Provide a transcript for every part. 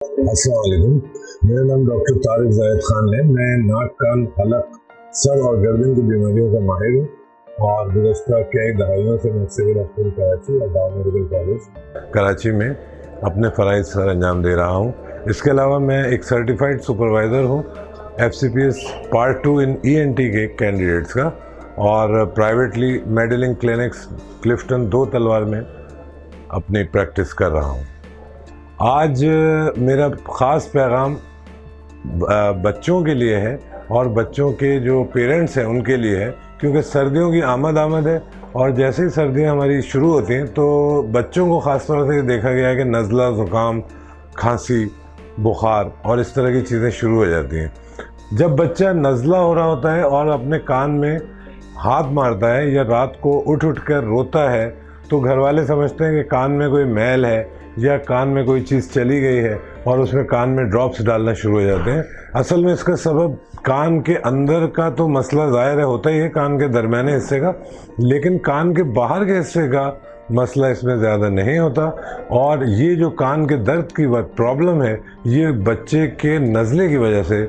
अस्सलाम वालेकुम। मेरा नाम डॉक्टर तारिक ज़ाहिद खान है। मैं नाक कान हलक सर और गर्दन की बीमारियों का माहिर हूँ और गुज़श्ता कई दहाइयों से मैं सिविल हॉस्पिटल कराची और डाउ मेडिकल कॉलेज कराची में अपने फ़राइज़ सर अंजाम दे रहा हूँ। इसके अलावा मैं एक सर्टिफाइड सुपरवाइज़र हूँ FCPS पार्ट 2 इन ENT के कैंडिडेट्स का और प्राइवेटली मेडलिंग क्लिनिक्स क्लिफ्टन 2 तलवार में अपनी प्रैक्टिस कर रहा हूँ। आज मेरा ख़ास पैगाम बच्चों के लिए है और बच्चों के जो पेरेंट्स हैं उनके लिए है, क्योंकि सर्दियों की आमद है और जैसे ही सर्दियाँ हमारी शुरू होती हैं तो बच्चों को ख़ास तौर से देखा गया है कि नज़ला, ज़ुकाम, खांसी, बुखार और इस तरह की चीज़ें शुरू हो जाती हैं। जब बच्चा नज़ला हो रहा होता है और अपने कान में हाथ मारता है या रात को उठ कर रोता है तो घर वाले समझते हैं कि कान में कोई मैल है या कान में कोई चीज़ चली गई है और उसमें कान में ड्रॉप्स डालना शुरू हो जाते हैं। असल में इसका सबब कान के अंदर का तो मसला ज़ाहिर है होता ही है, कान के दरमियाने हिस्से का, लेकिन कान के बाहर के हिस्से का मसला इसमें ज़्यादा नहीं होता। और ये जो कान के दर्द की प्रॉब्लम है ये बच्चे के नज़ले की वजह से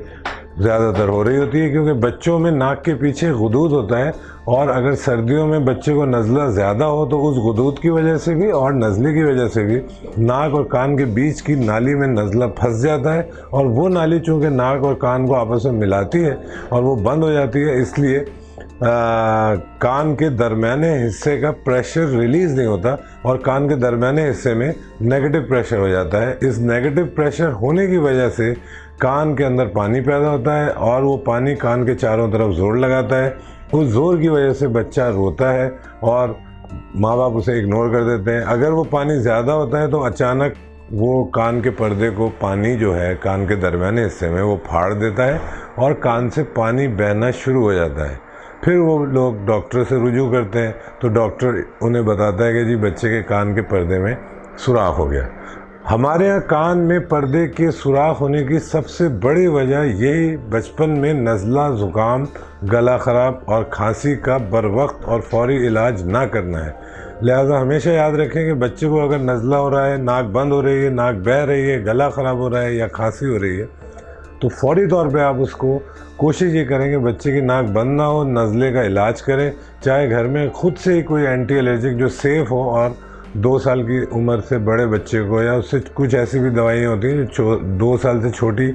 ज़्यादातर हो रही होती है, क्योंकि बच्चों में नाक के पीछे गुदूद होता है और अगर सर्दियों में बच्चे को नज़ला ज़्यादा हो तो उस गुदूद की वजह से भी और नज़ले की वजह से भी नाक और कान के बीच की नाली में नज़ला फंस जाता है और वो नाली चूँकि नाक और कान को आपस में मिलाती है और वो बंद हो जाती है, इसलिए कान के दरमियाने हिस्से का प्रेशर रिलीज़ नहीं होता और कान के दरमियाने हिस्से में नेगेटिव प्रेशर हो जाता है। इस नेगेटिव प्रेशर होने की वजह से कान के अंदर पानी पैदा होता है और वो पानी कान के चारों तरफ ज़ोर लगाता है। उस ज़ोर की वजह से बच्चा रोता है और माँ बाप उसे इग्नोर कर देते हैं। अगर वो पानी ज़्यादा होता है तो अचानक वो कान के पर्दे को पानी जो है कान के दरमियाने हिस्से में वो फाड़ देता है और कान से पानी बहना शुरू हो जाता है। फिर वो लोग डॉक्टर से रुजू करते हैं तो डॉक्टर उन्हें बताता है कि जी बच्चे के कान के पर्दे में सुराख हो गया। हमारे यहाँ कान में पर्दे के सुराख होने की सबसे बड़ी वजह यही बचपन में नज़ला, ज़ुकाम, गला ख़राब और खांसी का बर वक्त और फौरी इलाज ना करना है। लिहाजा हमेशा याद रखें कि बच्चे को अगर नज़ला हो रहा है, नाक बंद हो रही है, नाक बह रही है, गला ख़राब हो रहा है या खांसी हो रही है तो फौरी तौर पे आप उसको कोशिश ये करें कि बच्चे की नाक बंद ना हो, नज़ले का इलाज करें। चाहे घर में खुद से ही कोई एंटी एलर्जिक जो सेफ़ हो और 2 साल की उम्र से बड़े बच्चे को, या उससे कुछ ऐसी भी दवाइयाँ होती हैं जो 2 साल से छोटी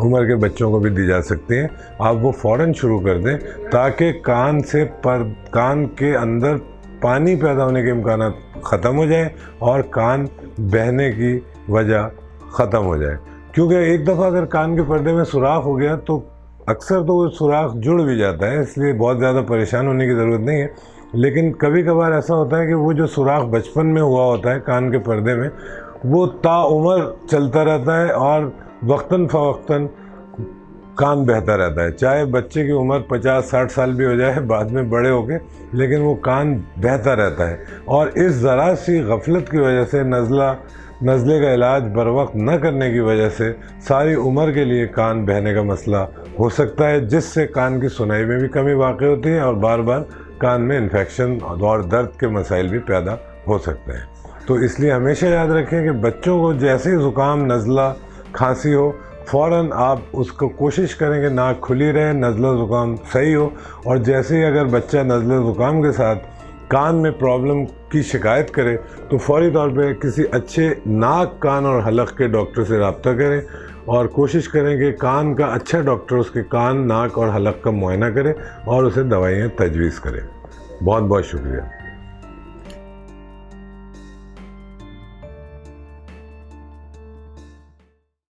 उम्र के बच्चों को भी दी जा सकती हैं, आप वो फ़ौरन शुरू कर दें ताकि कान के अंदर पानी पैदा होने के इम्कान ख़त्म हो जाए और कान बहने की वजह ख़त्म हो जाए। क्योंकि एक दफ़ा अगर कान के पर्दे में सुराख हो गया तो अक्सर तो वो सुराख जुड़ भी जाता है, इसलिए बहुत ज़्यादा परेशान होने की ज़रूरत नहीं है। लेकिन कभी कभार ऐसा होता है कि वो जो सुराख बचपन में हुआ होता है कान के पर्दे में वो ताउम्र चलता रहता है और वक्तन फ़वक्तन कान बहता रहता है। चाहे बच्चे की उम्र 50-60 साल भी हो जाए बाद में बड़े होके, लेकिन वो कान बहता रहता है और इस ज़रा सी गफलत की वजह से नज़ले का इलाज बर वक्त न करने की वजह से सारी उम्र के लिए कान बहने का मसला हो सकता है, जिससे कान की सुनाई में भी कमी वाक़ई होती है और बार बार कान में इन्फेक्शन और दर्द के मसाइल भी पैदा हो सकते हैं। तो इसलिए हमेशा याद रखें कि बच्चों को जैसे ही ज़ुकाम, नज़ला, खांसी हो फ़ौरन आप उसको कोशिश करें कि नाक खुली रहे, नज़ला ज़ुकाम सही हो। और जैसे ही अगर बच्चा नज़ला ज़ुकाम के साथ कान में प्रॉब्लम की शिकायत करे तो फौरी तौर पे किसी अच्छे नाक, कान और हलक के डॉक्टर से रब्ता करें और कोशिश करें कि कान का अच्छा डॉक्टर उसके कान, नाक और हलक का मुआयना करे और उसे दवाइयाँ तजवीज़ करे। बहुत बहुत शुक्रिया।